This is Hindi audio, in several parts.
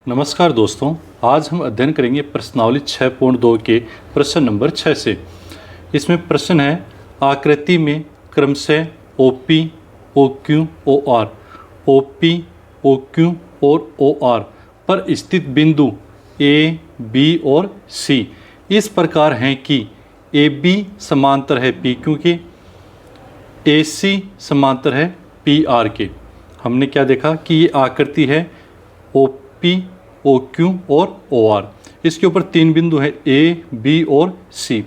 नमस्कार दोस्तों, आज हम अध्ययन करेंगे प्रश्नावली 6.2 के प्रश्न नंबर 6 से। इसमें प्रश्न है आकृति में क्रमशः OP, OQ, OR, OP, OQ और OR पर स्थित बिंदु A, B और C इस प्रकार हैं कि AB समांतर है PQ के, AC समांतर है PR के। हमने क्या देखा कि ये आकृति है OP, OQ और OR। इसके ऊपर तीन बिंदु हैं A, B और C।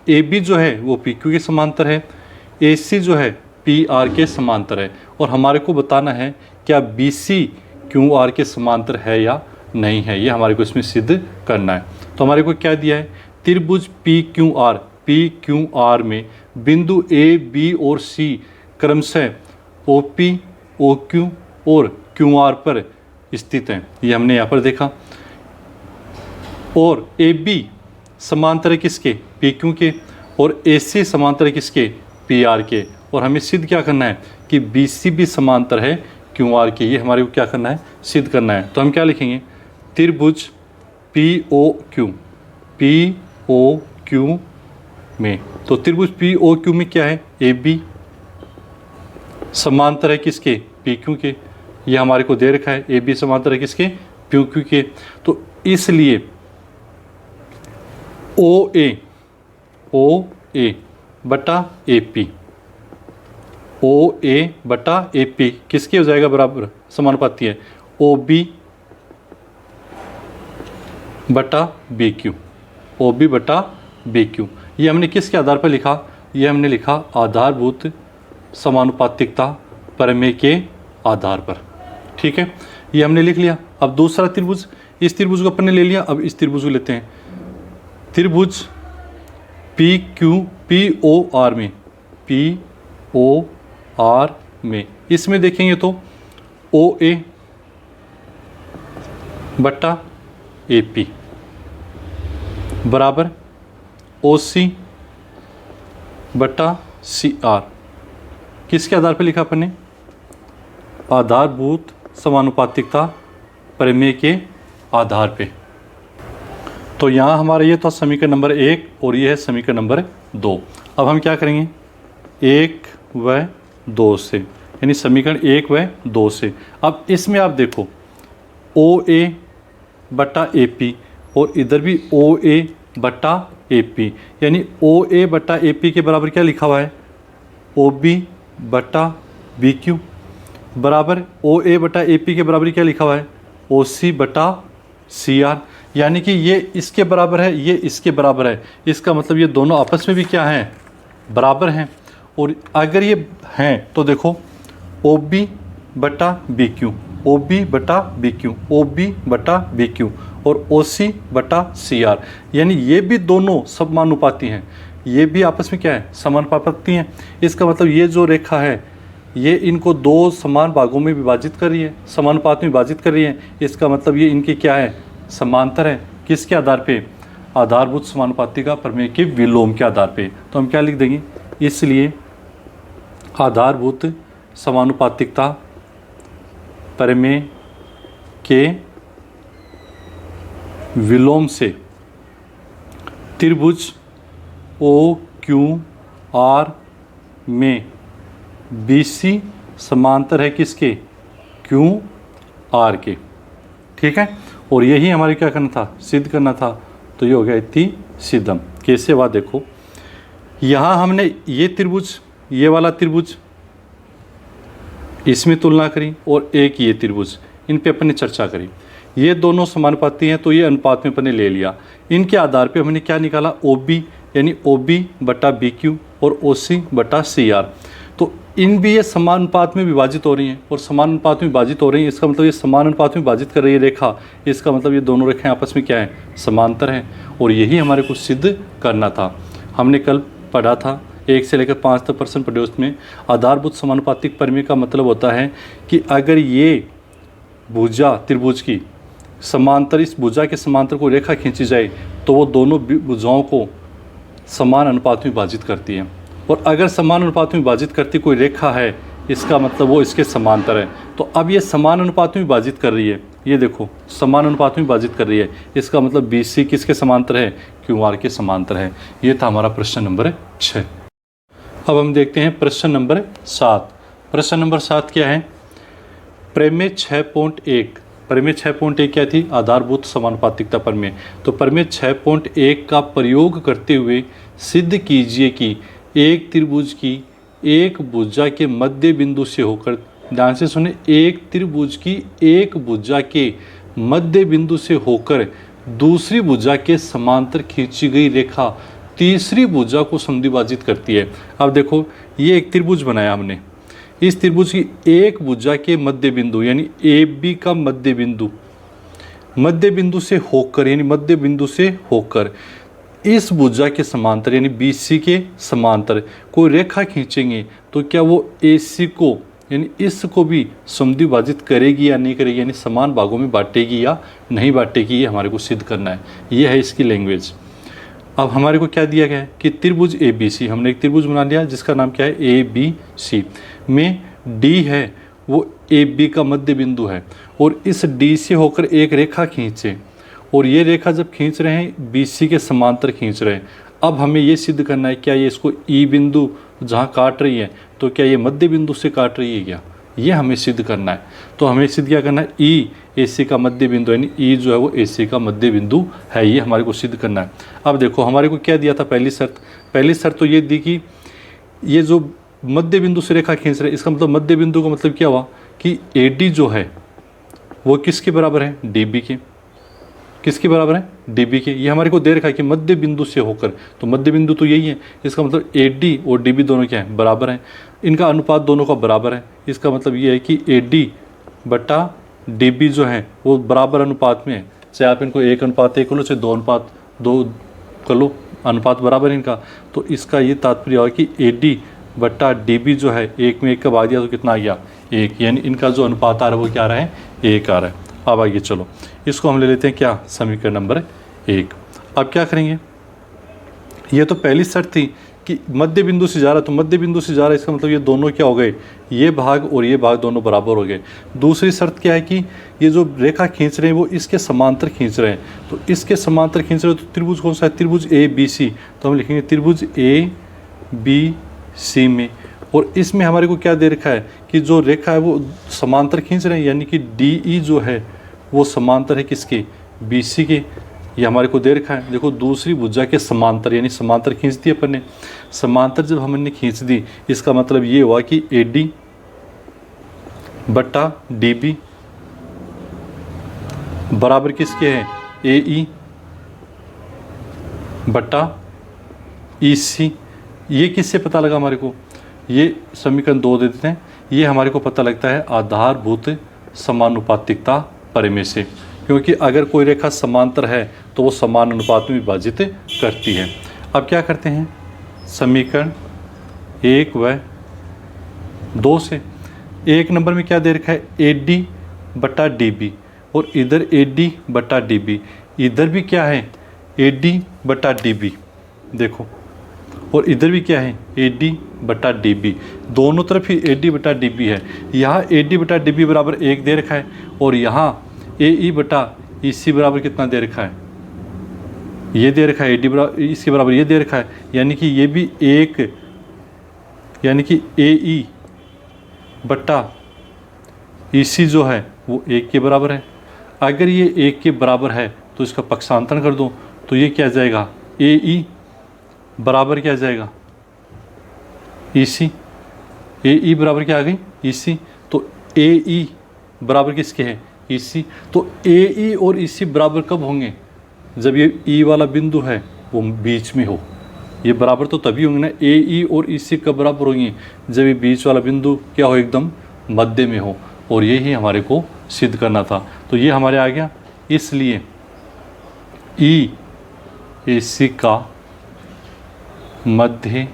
AB जो है वो PQ के समांतर है, AC जो है PR के समांतर है और हमारे को बताना है क्या BC QR के समांतर है या नहीं है। ये हमारे को इसमें सिद्ध करना है। तो हमारे को क्या दिया है, त्रिभुज PQR में बिंदु A, B और C क्रमशः OP, OQ और QR पर स्थित हैं। ये हमने यहाँ पर देखा। और AB समांतर है किसके, PQ के, और AC समांतर है किसके, PR के। और हमें सिद्ध क्या करना है कि BC भी समांतर है QR के। ये हमारे को क्या करना है, सिद्ध करना है। तो हम क्या लिखेंगे, त्रिभुज POQ में, तो त्रिभुज POQ में क्या है, AB समांतर है किसके, PQ के। ये हमारे को दे रखा है AB समांतर है किसके, PQ के। तो इसलिए OA बटा AP, OA बटा AP किसके हो जाएगा, बराबर समानुपाती है OB बटा BQ, OB बटा BQ। ये हमने किसके आधार पर लिखा, ये हमने लिखा आधारभूत समानुपातिकता प्रमेय के आधार पर। ठीक है, ये हमने लिख लिया। अब दूसरा त्रिभुज, इस त्रिभुज को अपन ने ले लिया। अब इस त्रिभुज को लेते हैं, त्रिभुज POR में, इसमें देखेंगे तो OA बटा AP बराबर OC बटा CR। किसके आधार पर लिखा अपन ने, आधारभूत समानुपातिकता प्रमेय के आधार पे। तो यहाँ हमारा ये था समीकरण नंबर 1 और ये है समीकरण नंबर 2। अब हम क्या करेंगे, 1 व 2 से, यानी समीकरण 1 व 2 से। अब इसमें आप देखो OA बटा AP और इधर भी OA बटा AP, यानी OA बटा AP के बराबर क्या लिखा हुआ है, OB बटा BQ बराबर OA बटा AP के बराबर क्या लिखा हुआ है, OC बटा CR। यानी कि ये इसके बराबर है, ये इसके बराबर है। इसका मतलब ये दोनों आपस में भी क्या हैं, बराबर हैं। और अगर ये हैं तो देखो OB बटा BQ, OB बटा BQ, OB बटा BQ और OC बटा CR, यानी ये भी दोनों समानुपाती हैं। ये भी आपस में क्या है, समानुपाती हैं। इसका मतलब ये जो रेखा है ये इनको दो समान भागों में विभाजित कर रही है, समानुपात में विभाजित कर रही है। इसका मतलब ये इनके क्या है, समांतर है। किसके आधार पे, आधारभूत समानुपातिका प्रमेय के विलोम के आधार पे। तो हम क्या लिख देंगे, इसलिए आधारभूत समानुपातिकता प्रमेय के विलोम से त्रिभुज OQR में BC समांतर है किसके, QR के। ठीक है, और यही हमारे क्या करना था, सिद्ध करना था। तो ये हो गया इति सिद्धम। कैसे हुआ देखो, यहाँ हमने ये त्रिभुज, ये वाला त्रिभुज इसमें तुलना करी और एक ये त्रिभुज, इन पे अपन ने चर्चा करी। ये दोनों समानुपाती हैं तो ये अनुपात में अपन ने ले लिया। इनके आधार पे हमने क्या निकाला, OB यानी OB बटा BQ और OC बटा CR। तो इन भी ये समान अनुपात में विभाजित हो रही हैं और समान अनुपात में विभाजित हो रही हैं। इसका मतलब ये समान अनुपात में विभाजित कर रही है रेखा। इसका मतलब ये दोनों रेखाएं आपस में क्या है, समांतर हैं। और यही हमारे को सिद्ध करना था। हमने कल पढ़ा था 1 से लेकर 5 तक प्रश्न पढ़े। उसमें आधारभूत समानुपातिक प्रमेय का मतलब होता है कि अगर ये भुजा त्रिभुज की समांतर, इस भुजा के समांतर को रेखा खींची जाए तो वो दोनों भुजाओं को समान अनुपात में विभाजित करती है। और अगर समान अनुपात में विभाजित करती कोई रेखा है, इसका मतलब वो इसके समांतर है। तो अब ये समान अनुपात में विभाजित कर रही है, ये देखो समान अनुपात में विभाजित कर रही है, इसका मतलब BC किसके समांतर है, QR के समांतर है। ये था हमारा प्रश्न नंबर 6। अब हम देखते हैं प्रश्न नंबर 7। प्रश्न नंबर 7 क्या है, प्रमेय 6.1। प्रमेय 6.1 क्या थी, आधारभूत समानुपातिकता प्रमेय। तो प्रमेय 6.1 का प्रयोग करते हुए सिद्ध कीजिए कि एक त्रिभुज की एक भुजा के मध्य बिंदु से होकर, ध्यान से सुने, एक त्रिभुज की एक भुजा के मध्य बिंदु से होकर दूसरी भुजा के समांतर खींची गई रेखा तीसरी भुजा को समद्विभाजित करती है। अब देखो ये एक त्रिभुज बनाया हमने, इस त्रिभुज की एक भुजा के मध्य बिंदु यानी AB का मध्य बिंदु से होकर, यानी मध्य बिंदु से होकर इस भुजा के समांतर यानी BC के समांतर कोई रेखा खींचेंगे तो क्या वो AC को यानी इसको भी समद्विभाजित करेगी या नहीं करेगी, यानी समान भागों में बांटेगी या नहीं बांटेगी, ये हमारे को सिद्ध करना है। ये है इसकी लैंग्वेज। अब हमारे को क्या दिया गया है कि त्रिभुज ABC, हमने एक त्रिभुज बना लिया जिसका नाम क्या है ABC, में D है वो AB का मध्य बिंदु है और इस D से होकर एक रेखा खींचे और ये रेखा जब खींच रहे हैं BC के समांतर खींच रहे हैं। अब हमें ये सिद्ध करना है क्या ये इसको E बिंदु जहाँ काट रही है तो क्या ये मध्य बिंदु से काट रही है क्या, ये हमें सिद्ध करना है। तो हमें सिद्ध क्या करना है, E AC का मध्य बिंदु यानी E जो है वो AC का मध्य बिंदु है, ये हमारे को सिद्ध करना है। अब देखो हमारे को क्या दिया था पहली शर्त तो ये दी कि ये जो मध्य बिंदु से रेखा खींच रहे, इसका मतलब मध्य बिंदु का मतलब क्या हुआ कि AD जो है वो किसके बराबर है, DB के। किसके बराबर है, DB के। ये हमारे को दे रखा है कि मध्य बिंदु से होकर, तो मध्य बिंदु तो यही है, इसका मतलब AD और DB दोनों क्या है, बराबर हैं। इनका अनुपात दोनों का बराबर है, इसका मतलब ये है कि AD बटा DB जो है वो बराबर अनुपात में है। चाहे आप इनको 1:1 कर लो, चाहे 2:2 कर लो, अनुपात बराबर है इनका। तो इसका ये तात्पर्य हुआ कि AD बटा DB जो है 1 में 1 का भाग दिया तो कितना आ गया, 1, यानी इनका जो अनुपात आ रहा है वो क्या आ रहा है, 1 आ रहा है। अब आइए चलो इसको हम ले लेते हैं क्या, समीकरण नंबर 1। अब क्या करेंगे, ये तो पहली शर्त थी कि मध्य बिंदु से जा रहा है, तो मध्य बिंदु से जा रहा है इसका मतलब ये दोनों क्या हो गए, ये भाग और ये भाग दोनों बराबर हो गए। दूसरी शर्त क्या है कि ये जो रेखा खींच रहे हैं वो इसके समांतर खींच रहे हैं, तो इसके समांतर खींच रहे हैं तो त्रिभुज कौन सा है, त्रिभुज ABC। तो हम लिखेंगे त्रिभुज ABC में, और इसमें हमारे को क्या दे रखा है कि जो रेखा है वो समांतर खींच रहे हैं, यानी कि DE जो है वो समांतर है किसके, BC के। ये हमारे को दे रखा है। देखो दूसरी भुजा के समांतर, यानी समांतर खींच दी अपन ने। समांतर जब हमने खींच दी इसका मतलब ये हुआ कि AD बटा DB बराबर किसके हैं, AE बटा EC। ये किससे पता लगा हमारे को, ये समीकरण 2 दे देते हैं। ये हमारे को पता लगता है आधारभूत समानुपातिकता प्रमेय से, क्योंकि अगर कोई रेखा समांतर है तो वो समान अनुपात में विभाजित करती है। अब क्या करते हैं, समीकरण 1 व 2 से 1 नंबर में क्या दे रखा है, AD बटा DB, और इधर AD बटा DB, इधर भी क्या है AD बटा DB, देखो, और इधर भी क्या है AD बटा DB, दोनों तरफ ही AD बटा DB है। यहाँ AD बटा DB बराबर 1 दे रखा है और यहाँ AE बटा EC बराबर कितना दे रखा है, ये दे रखा है AD बराबर इसके बराबर ये दे रखा है, यानी कि ये भी 1, यानी कि AE बटा EC जो है वो 1 के बराबर है। अगर ये 1 के बराबर है तो इसका पक्षांतरण कर दो, तो ये क्या जाएगा, AE बराबर क्या जाएगा, EC। AE बराबर क्या आ गई, EC। तो AE बराबर किसके है, EC। तो AE और EC बराबर कब होंगे, जब ये E वाला बिंदु है वो बीच में हो। ये बराबर तो तभी होंगे ना, AE और EC कब बराबर होंगे, जब ये बीच वाला बिंदु क्या हो, एकदम मध्य में हो। और यही हमारे को सिद्ध करना था, तो ये हमारे आ गया। इसलिए EAC का मध्य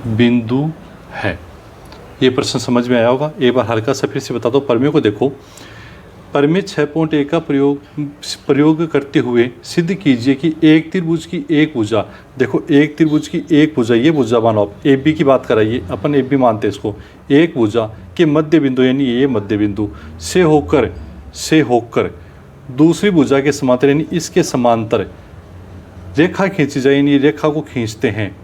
बिंदु है। ये प्रश्न समझ में आया होगा। एक बार हल्का सा फिर से बता दो, प्रमेय को देखो, परिमेय 6.1 का प्रयोग करते हुए सिद्ध कीजिए कि एक त्रिभुज की एक भुजा, देखो एक त्रिभुज की एक भुजा, ये भुजा मानो आप ए बी की बात कराइए, अपन ए बी मानते हैं इसको, एक भुजा के मध्य बिंदु यानी ये मध्य बिंदु से होकर दूसरी भुजा के समांतर यानी इसके समांतर रेखा खींची जाए, यानी रेखा को खींचते हैं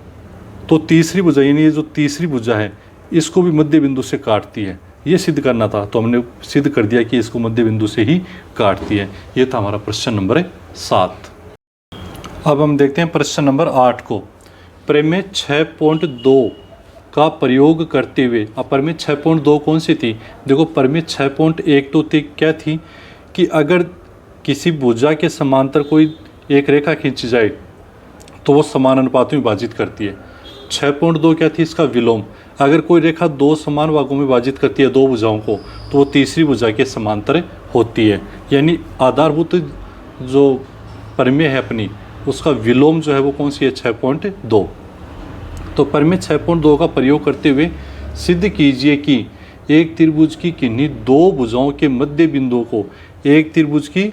तो तीसरी भुजा यानी ये जो तीसरी भुजा है इसको भी मध्य बिंदु से काटती है। ये सिद्ध करना था तो हमने सिद्ध कर दिया कि इसको मध्य बिंदु से ही काटती है। ये था हमारा प्रश्न नंबर 7। अब हम देखते हैं प्रश्न नंबर 8 को। परिमेय 6.2 का प्रयोग करते हुए, अब परिमेय 6.2 कौन सी थी? देखो परिमेय 6.1 तो क्या थी कि अगर किसी भुजा के समांतर कोई एक रेखा खींची जाए तो वो समान अनुपात में विभाजित करती है। 6.2 क्या थी? इसका विलोम। अगर कोई रेखा दो समान भागों में विभाजित करती है दो भुजाओं को तो वो तीसरी भुजा के समांतर होती है, यानी आधारभूत जो परिमेय है अपनी उसका विलोम जो है वो कौन सी है? 6.2। तो परिमेय 6.2 का प्रयोग करते हुए सिद्ध कीजिए कि एक त्रिभुज की किन्हीं दो भुजाओं के मध्य बिंदुओं को, एक त्रिभुज की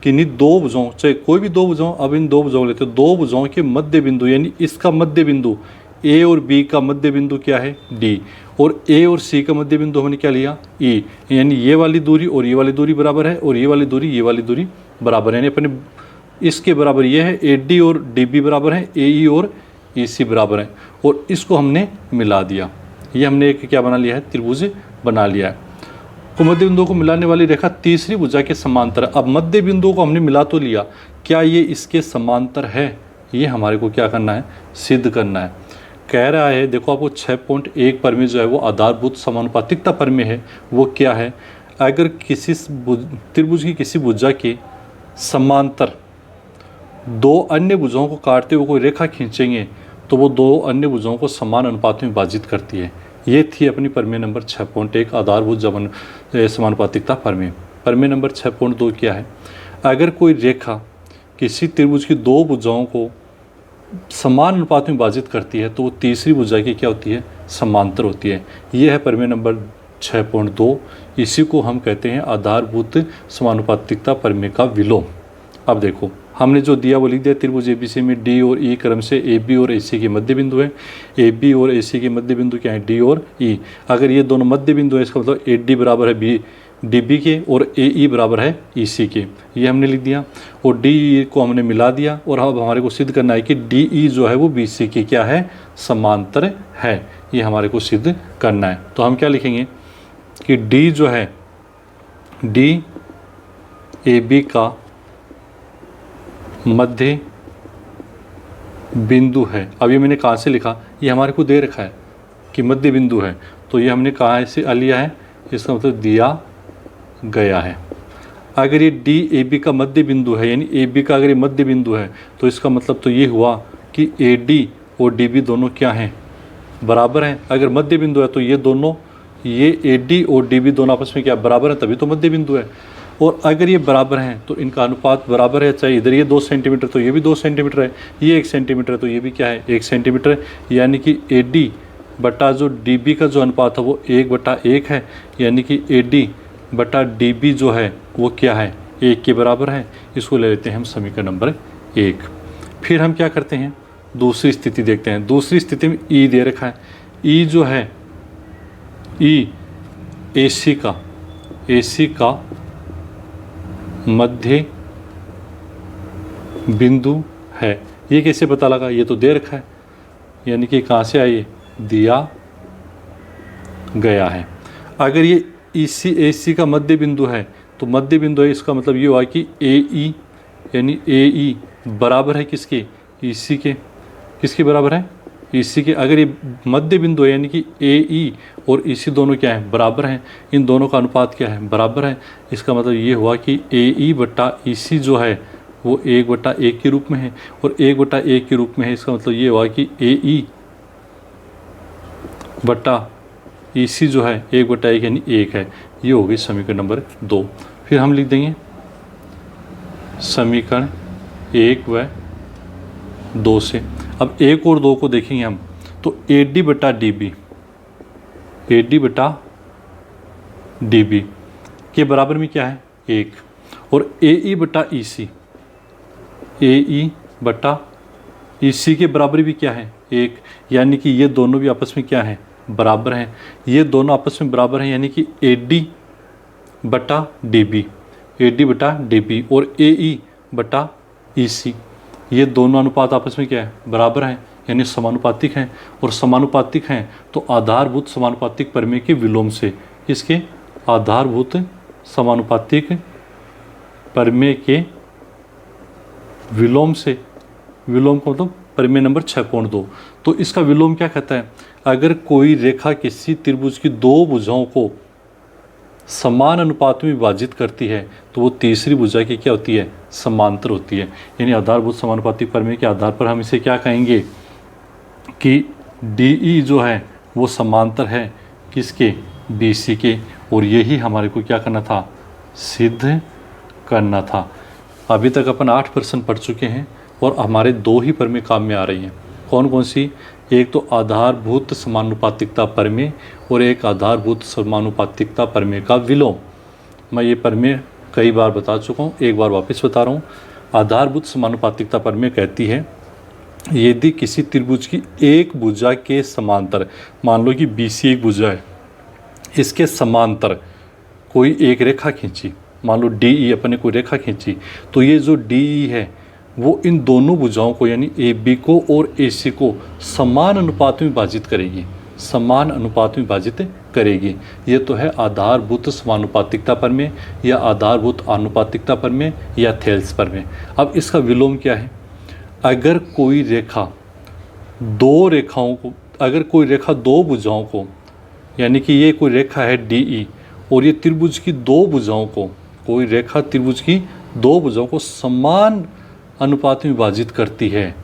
किन्हीं दो भुजाओं, चाहे कोई भी दो भुजाओं, अब इन दो भुजाओं लेते हैं, दो भुजाओं के मध्य बिंदु यानी इसका मध्य बिंदु ए और बी का मध्य बिंदु क्या है? डी, और ए और सी का मध्य बिंदु हमने क्या लिया? ई, यानी ये वाली दूरी और ये वाली दूरी बराबर है और ये वाली दूरी बराबर है, यानी अपने इसके बराबर ये है, ए डी और डी बी बराबर है, ए ई और ई सी बराबर है, और इसको हमने मिला दिया। ये हमने एक क्या बना लिया है? त्रिभुज बना लिया है। तो मध्य बिंदुओं को मिलाने वाली रेखा तीसरी भुजा के समांतर। अब मध्य बिंदुओं को हमने मिला तो लिया, क्या ये इसके समांतर है? ये हमारे को क्या करना है? सिद्ध करना है। कह रहा है देखो आपको 6.1 परिमेय जो है वो आधारभूत समानुपातिकता परिमेय है। वो क्या है? अगर किसी त्रिभुज की किसी भुजा के समांतर दो अन्य भुजाओं को काटते हुए कोई रेखा खींचेंगे तो वो दो अन्य भुजाओं को समान अनुपात में विभाजित करती है। ये थी अपनी परिमेय नंबर 6.1 आधारभूत समानुपातिकता परिमेय। परिमेय नंबर 6.2 क्या है? अगर कोई रेखा किसी त्रिभुज की दो भुजाओं को समान अनुपात में विभाजित करती है तो वो तीसरी भुजा की क्या होती है? समांतर होती है। ये है परिमेय नंबर 6.2। इसी को हम कहते हैं आधारभूत समानुपातिकता परिमेय का विलोम। अब देखो हमने जो दिया वो लिख दिया, त्रिभुज एबीसी में डी और ई क्रम से ए बी और ए सी के मध्य बिंदु है। ए बी और ए सी के मध्य बिंदु क्या है? डी और ई। अगर ये दोनों मध्य बिंदु है इसका मतलब ए डी बराबर है बी डी बी के और ए ई बराबर है ई सी के। ये हमने लिख दिया और डी ई को हमने मिला दिया, और अब हमारे को सिद्ध करना है कि डी ई जो है वो बी सी के क्या है? समांतर है। ये हमारे को सिद्ध करना है। तो हम क्या लिखेंगे कि डी जो है डी ए बी का मध्य बिंदु है। अब ये मैंने कहाँ से लिखा? ये हमारे को दे रखा है कि मध्य बिंदु है, तो ये हमने कहाँ से लिया है? इसका मतलब दिया गया है। अगर ये डी ए बी का मध्य बिंदु है, यानी ए बी का अगर ये मध्य बिंदु है तो इसका मतलब तो ये हुआ कि ए डी और डी बी दोनों क्या हैं? बराबर हैं। अगर मध्य बिंदु है तो ये दोनों, ये ए डी और डी बी दोनों आपस में क्या बराबर है? तभी तो मध्य बिंदु है। और अगर ये बराबर हैं तो इनका अनुपात बराबर है, चाहे इधर ये 2 सेंटीमीटर तो ये भी 2 सेंटीमीटर है, ये 1 सेंटीमीटर है तो ये भी क्या है? 1 सेंटीमीटर है। यानी कि ए डी बटा जो डी बी का जो अनुपात है वो 1/1 है, यानी कि ए डी बटा डी बी जो है वो क्या है? 1 के बराबर है। इसको ले लेते हैं हम समीकरण नंबर 1। फिर हम क्या करते हैं? दूसरी स्थिति देखते हैं। दूसरी स्थिति में ई दे रखा है। ई जो है ई ए सी का मध्य बिंदु है। ये कैसे पता लगा? ये तो दे रखा है, यानी कि कहाँ से आई? दिया गया है। अगर ये ए सी का मध्य बिंदु है तो मध्य बिंदु है, इसका मतलब ये हुआ कि ए ई यानी ए ई बराबर है किसके? ई सी के। किसके बराबर है? ई सी के। अगर ये मध्य बिंदु है यानी कि ए ई और ई सी दोनों क्या है? बराबर हैं। इन दोनों का अनुपात क्या है? बराबर है। इसका मतलब ये हुआ कि ए ई बटा ई सी जो है वो 1/1 के रूप में है, और 1/1 के रूप में है। इसका मतलब ये हुआ कि ए ई बटा ई सी जो है 1/1 यानी 1 है। ये हो गई समीकरण नंबर 2। फिर हम लिख देंगे समीकरण 1 व 2 से। अब 1 और 2 को देखेंगे हम, तो ए डी बटा डी बी, ए डी बटा डी बी के बराबर में क्या है? 1 और ए ई बटा ई सी, ए ई बटा ई सी के बराबर भी क्या है 1, यानी कि ये दोनों भी आपस में क्या है बराबर हैं। ये दोनों आपस में बराबर हैं, यानी कि ए डी बटा डी बी, ए डी बटा डी बी और ए ई बटा ई सी, ये दोनों अनुपात आपस में क्या है बराबर हैं, यानी समानुपातिक हैं। और समानुपातिक हैं तो आधारभूत समानुपातिक प्रमेय के विलोम से, इसके आधारभूत समानुपातिक प्रमेय के विलोम से, विलोम का मतलब प्रमेय नंबर 6.2। तो इसका विलोम क्या कहता है, अगर कोई रेखा किसी त्रिभुज की दो भुजाओं को समान अनुपात में विभाजित करती है तो वो तीसरी भुजा की क्या होती है समांतर होती है। यानी आधारभूत समानुपातिक प्रमेय के आधार पर हम इसे क्या कहेंगे कि DE जो है वो समांतर है किसके BC के, और यही हमारे को क्या करना था सिद्ध करना था। अभी तक अपन 8% पढ़ चुके हैं और हमारे 2 ही प्रमेय काम में आ रही हैं। कौन कौन सी, एक तो आधारभूत समानुपातिकता प्रमेय और एक आधारभूत समानुपातिकता प्रमेय का विलोम। मैं ये प्रमेय कई बार बता चुका हूँ, एक बार वापस बता रहा हूँ। आधारभूत समानुपातिकता प्रमेय कहती है यदि किसी त्रिभुज की एक भुजा के समांतर, मान लो कि BC एक भुजा है, इसके समांतर कोई एक रेखा खींची, मान लो DE अपन ने कोई रेखा खींची, तो ये जो DE है वो इन दोनों भुजाओं को यानी AB को और AC को समान अनुपात में विभाजित करेगी, समान अनुपात में विभाजित करेगी। ये तो है आधारभूत समानुपातिकता प्रमेय या आधारभूत आनुपातिकता प्रमेय या थेल्स प्रमेय। अब इसका विलोम क्या है, अगर कोई रेखा दो रेखाओं को, अगर कोई रेखा दो भुजाओं को, यानी कि ये कोई रेखा है DE और ये त्रिभुज की दो भुजाओं को, कोई रेखा त्रिभुज की दो भुजाओं को समान अनुपात में विभाजित करती है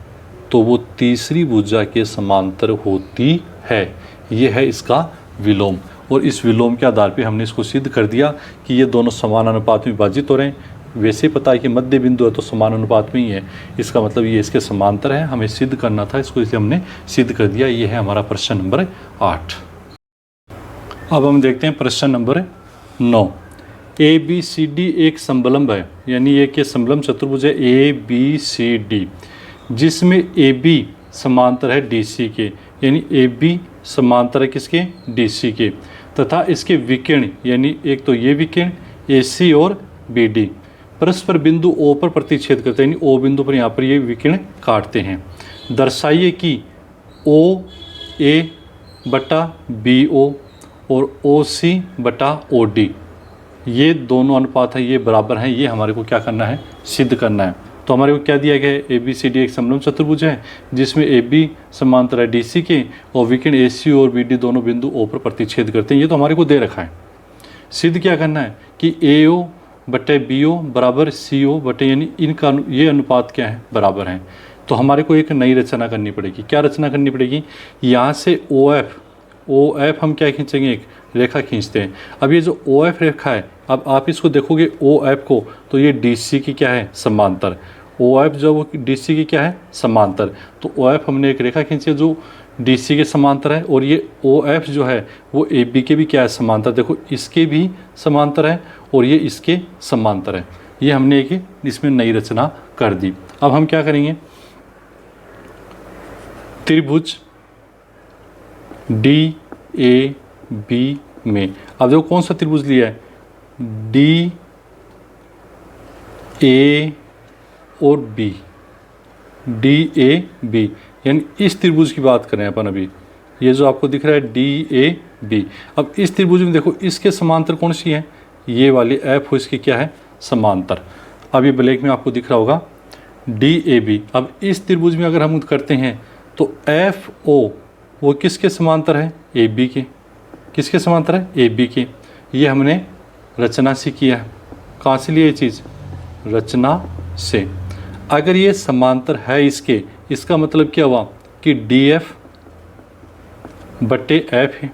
तो वो तीसरी भुजा के समांतर होती है। ये है इसका विलोम, और इस विलोम के आधार पे हमने इसको सिद्ध कर दिया कि ये दोनों समान अनुपात में विभाजित हो रहे हैं। वैसे पता है कि मध्य बिंदु है तो समान अनुपात में ही है, इसका मतलब ये इसके समांतर है, हमें सिद्ध करना था, इसको इसलिए हमने सिद्ध कर दिया। ये है हमारा प्रश्न नंबर 8। अब हम देखते हैं प्रश्न नंबर 9। ABCD एक समलंब है, यानी एक समलंब चतुर्भुज है ABCD, जिसमें AB समांतर है DC के, यानी AB समांतर है किसके DC के, तथा इसके विकिरण यानी एक तो ये विकिरण AC और BD परस्पर बिंदु O पर प्रतिच्छेद करते हैं, यानी O बिंदु पर यहाँ पर ये विकिरण काटते हैं। दर्शाइए कि OA बटा BO और OC बटा OD ये दोनों अनुपात है, ये बराबर हैं, ये हमारे को क्या करना है सिद्ध करना है। तो हमारे को क्या दिया गया है, ABCD एक समलंब चतुर्भुज है जिसमें AB समांतर है DC के और विकिरण AC और BD दोनों बिंदु O पर प्रतिच्छेद करते हैं। ये तो हमारे को दे रखा है। सिद्ध क्या करना है कि AO बटे BO बराबर CO बटे, यानी इनका ये अनुपात क्या है बराबर हैं। तो हमारे को एक नई रचना करनी पड़ेगी। क्या रचना करनी पड़ेगी, यहाँ से OF हम क्या खींचेंगे, एक रेखा खींचते हैं। अब ये जो OF रेखा है, अब आप इसको देखोगे OF को तो ये DC की क्या है समांतर, OF जो वो DC की क्या है समांतर, तो OF हमने एक रेखा खींची है जो DC के समांतर है, और ये OF जो है वो AB के भी क्या है समांतर, देखो इसके भी समांतर है और ये इसके समांतर है। ये हमने एक इसमें नई रचना कर दी। अब हम क्या करेंगे, त्रिभुज DAB में, अब देखो कौन सा त्रिभुज लिया है, DA और B, DAB, यानी इस त्रिभुज की बात करें अपन अभी, ये जो आपको दिख रहा है DAB। अब इस त्रिभुज में देखो इसके समांतर कौन सी है, ये वाली F हो इसकी क्या है समांतर। अब ये ब्लैक में आपको दिख रहा होगा DAB। अब इस त्रिभुज में अगर हम करते हैं तो FO वो किसके समांतर है, AB के, किसके समांतर है AB के। ये हमने रचना से किया है। कहाँ से लिया ये चीज़, रचना से। अगर ये समांतर है इसके, इसका मतलब क्या हुआ कि DF बटे F है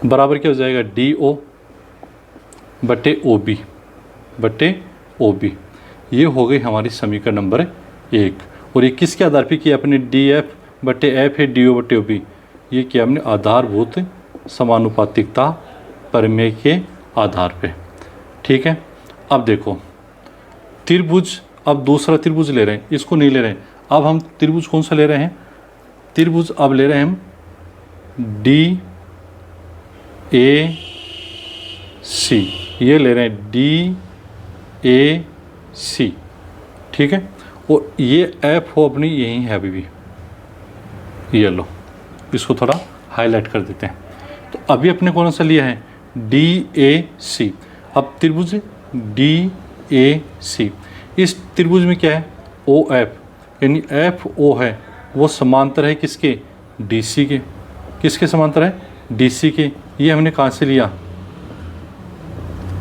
बराबर क्या हो जाएगा DO बटे OB बटे OB। ये हो गई हमारी समीकरण नंबर 1। और ये किसके आधार पे किया अपने, DF बटे F है DO बटे OB, ये किया हमने आधारभूत समानुपातिकता प्रमेय के आधार पे। ठीक। ठीक है। अब देखो त्रिभुज, अब दूसरा त्रिभुज ले रहे हैं, इसको नहीं ले रहे हैं। अब हम त्रिभुज कौन सा ले रहे हैं? त्रिभुज अब ले रहे हैं हम DAC, ये ले रहे हैं DAC, ठीक है। और ये F हो अपनी यही है अभी भी, ये लो, इसको थोड़ा हाईलाइट कर देते हैं। तो अभी अपने कौन सा लिया है? DAC। अब त्रिभुज DAC, इस त्रिभुज में क्या है? OF, यानी FO है वो समांतर है किसके? DC के। किसके समांतर है? DC के। ये हमने कहाँ से लिया?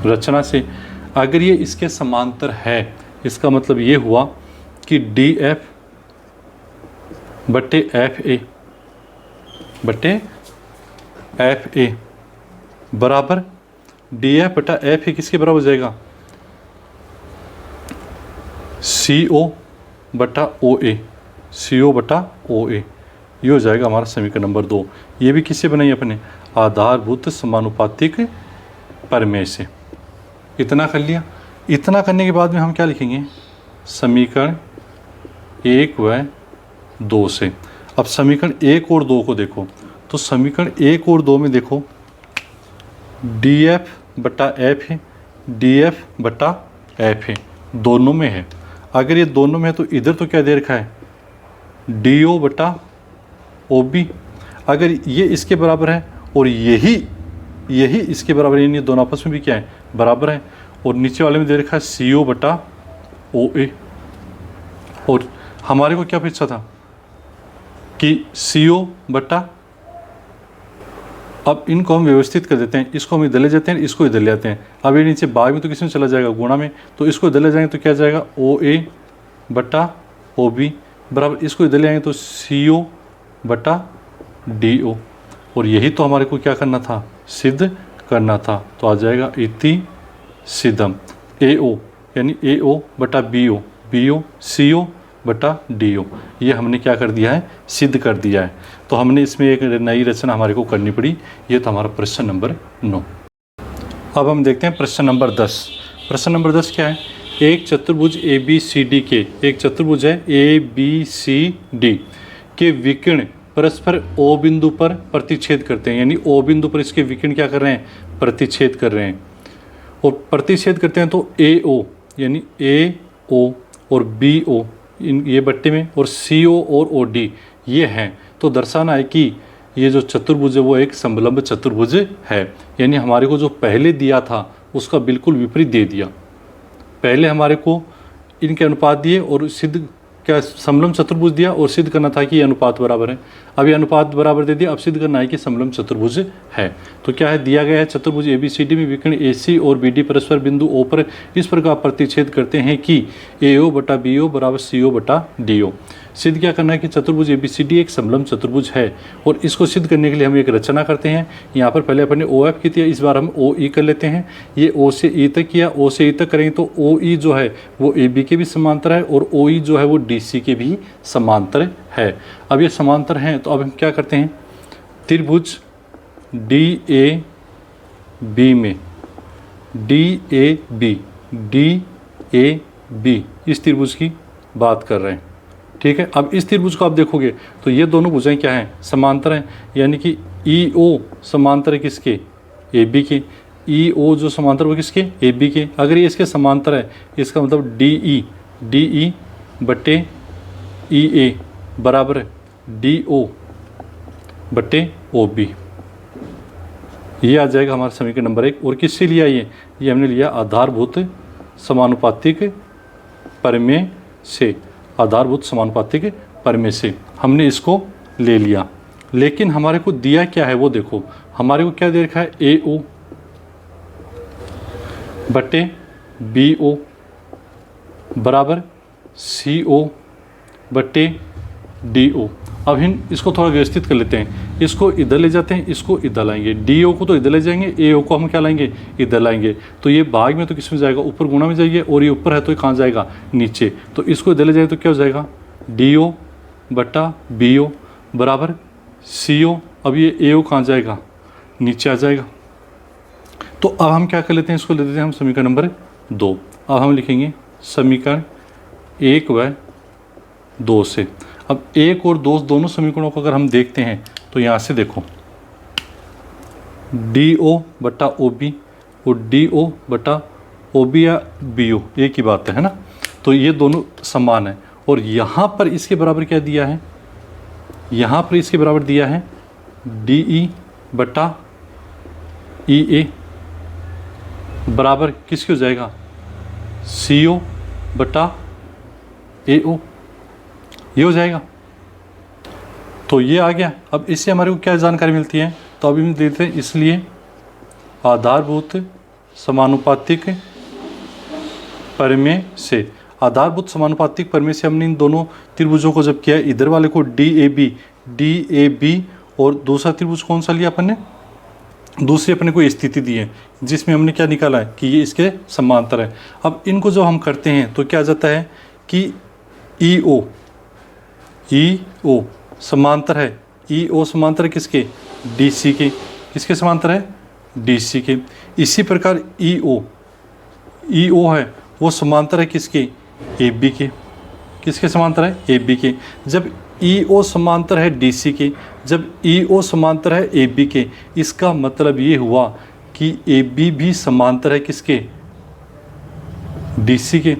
रचना से। अगर ये इसके समांतर है, इसका मतलब ये हुआ कि DF बटे FA बराबर DF बटा FA किसके बराबर हो जाएगा? CO बटा OA, ये हो जाएगा हमारा समीकरण नंबर 2। ये भी किससे बनाई अपने? आधारभूत समानुपातिक प्रमेय से। इतना कर लिया। इतना करने के बाद में हम क्या लिखेंगे? समीकरण 1 व 2 से। अब समीकरण 1 और 2 को देखो, तो समीकरण 1 और 2 में देखो DF बटा FA, DF बटा FA दोनों में है। अगर ये दोनों में है तो इधर तो क्या दे रखा है? DO बटा OB। अगर ये इसके बराबर है और यही इसके बराबर है, यानी दोनों आपस में भी क्या है? बराबर है। और नीचे वाले में दे रखा है CO बटा OA। और हमारे को क्या पूछा था कि CO बटा, अब इनको हम व्यवस्थित कर देते हैं, इसको हम इधर ले जाते हैं, इसको इधर ले आते हैं। अब ये नीचे भाग में तो किस में चला जाएगा? गुणा में। तो इसको इधर ले जाएंगे तो क्या जाएगा? OA बटा OB बराबर, इसको इधर ले आएंगे तो CO बटा DO। और यही तो हमारे को क्या करना था? सिद्ध करना था। तो आ जाएगा इति सिद्धम AO, यानी AO बटा BO CO बटा DO। ये हमने क्या कर दिया है? सिद्ध कर दिया है। तो हमने इसमें एक नई रचना हमारे को करनी पड़ी। ये तो हमारा प्रश्न नंबर 9। अब हम देखते हैं प्रश्न नंबर 10। प्रश्न नंबर 10 क्या है? एक चतुर्भुज ABCD के, एक चतुर्भुज है ABCD के विकर्ण परस्पर O बिंदु पर प्रतिच्छेद करते हैं। यानी O बिंदु पर इसके विकर्ण क्या कर रहे हैं? प्रतिच्छेद कर रहे हैं। और प्रतिच्छेद करते हैं तो AO, यानी AO और BO इन ये बट्टे में, और CO और OD ये हैं। तो दर्शाना है कि ये जो चतुर्भुज है वो एक समलंब चतुर्भुज है। यानी हमारे को जो पहले दिया था उसका बिल्कुल विपरीत दे दिया। पहले हमारे को इनके अनुपात दिए और सिद्ध क्या समलंब चतुर्भुज दिया, और सिद्ध करना था कि ये अनुपात बराबर है। अब ये अनुपात बराबर दे दिया, अब सिद्ध करना है कि समलंब चतुर्भुज है। तो क्या है? दिया गया है चतुर्भुज ABCD में विकर्ण AC और BD परस्पर बिंदु O पर इस प्रकार प्रतिच्छेद करते हैं कि AO बटा BO बराबर CO बटा DO। सिद्ध क्या करना है कि चतुर्भुज ABCD एक समलंब चतुर्भुज है। और इसको सिद्ध करने के लिए हम एक रचना करते हैं। यहाँ पर पहले अपने OF की थी, इस बार हम OE कर लेते हैं। ये O से E तक किया, O से E तक करेंगे तो OE जो है वो AB के भी समांतर है, और OE जो है वो DC के भी समांतर है। अब ये समांतर हैं तो अब हम क्या करते हैं? त्रिभुज DAB में DAB इस त्रिभुज की बात कर रहे हैं, ठीक है। अब इस त्रिभुज को आप देखोगे तो ये दोनों भुजाएं क्या हैं? समांतर हैं। यानी कि EO समांतर है किसके? AB के। EO जो समांतर वो किसके? AB के। अगर ये इसके समांतर है, इसका मतलब DE बटे EA बराबर है DO बटे OB। ये आ जाएगा हमारा समीकरण नंबर 1। और किससे लिया ये हमने लिया आधारभूत समानुपातिक प्रमेय से। आधारभूत समानुपातिक प्रमेय से हमने इसको ले लिया। लेकिन हमारे को दिया क्या है वो देखो। हमारे को क्या दे रखा है? AO बटे BO बराबर CO बटे DO। अब हम इसको थोड़ा व्यवस्थित कर लेते हैं। इसको इधर ले जाते हैं, इसको इधर लाएंगे। DO को तो इधर ले जाएंगे, AO को हम क्या लाएंगे? इधर लाएंगे। तो ये भाग में तो किस में जाएगा? ऊपर गुणा में जाइए, और ये ऊपर है तो ये कहाँ जाएगा? नीचे। तो इसको इधर ले जाएंगे तो क्या हो जाएगा? DO बटा BO बराबर CO। अब ये AO कहाँ जाएगा? नीचे आ जाएगा। तो अब हम क्या कर लेते हैं, इसको ले लेते हैं हम समीकरण नंबर 2। अब हम लिखेंगे समीकरण 1 व 2 से। अब 1 और 2 दोनों समीकरणों को अगर हम देखते हैं तो यहाँ से देखो DO बटा OB और DO बटा OB या BO एक ही बात है ना। तो ये दोनों समान है और यहाँ पर इसके बराबर क्या दिया है, यहाँ पर इसके बराबर दिया है DE बटा EA बराबर किसकी हो जाएगा, CO बटा AO, ये हो जाएगा। तो ये आ गया। अब इससे हमारे को क्या जानकारी मिलती है, तो अभी हम देखते हैं। इसलिए आधारभूत समानुपातिक प्रमेय से, आधारभूत समानुपातिक प्रमेय से हमने इन दोनों त्रिभुजों को जब किया, इधर वाले को DAB और दूसरा त्रिभुज कौन सा लिया अपन ने, दूसरी अपने को स्थिति दी है जिसमें हमने क्या निकाला है कि ये इसके समांतर है। अब इनको जो हम करते हैं तो क्या जाता है कि EO समांतर है, EO समांतर है किसके, DC के, किसके समांतर है, DC के। इसी प्रकार EO है वो समांतर है किसके, AB के, किसके समांतर है, AB के। जब EO समांतर है DC के, जब EO समांतर है AB के, इसका मतलब ये हुआ कि AB भी समांतर है किसके, DC के।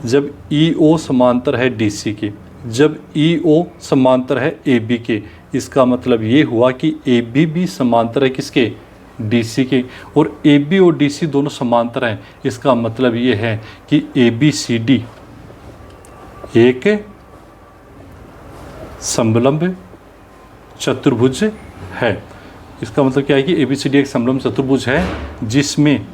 जब EO समांतर है DC के, जब EO समांतर है AB के, इसका मतलब ये हुआ कि AB भी समांतर है किसके, DC के। और AB और DC दोनों समांतर हैं, इसका मतलब ये है कि ABCD एक समलंब चतुर्भुज है। इसका मतलब क्या है कि ABCD एक समलंब चतुर्भुज है जिसमें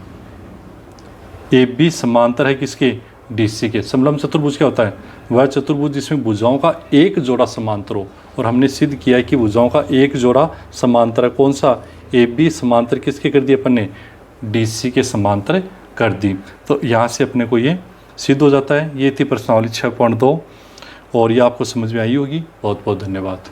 AB समांतर है किसके, DC के। समलंब चतुर्भुज क्या होता है, वह चतुर्भुज जिसमें भुजाओं का एक जोड़ा समांतर हो, और हमने सिद्ध किया है कि भुजाओं का एक जोड़ा समांतर है। कौन सा, AB समांतर किसके कर दिए अपन ने, DC के समांतर कर दी। तो यहाँ से अपने को ये सिद्ध हो जाता है। ये थी प्रश्नावली 6.2 और ये आपको समझ में आई होगी। बहुत बहुत धन्यवाद।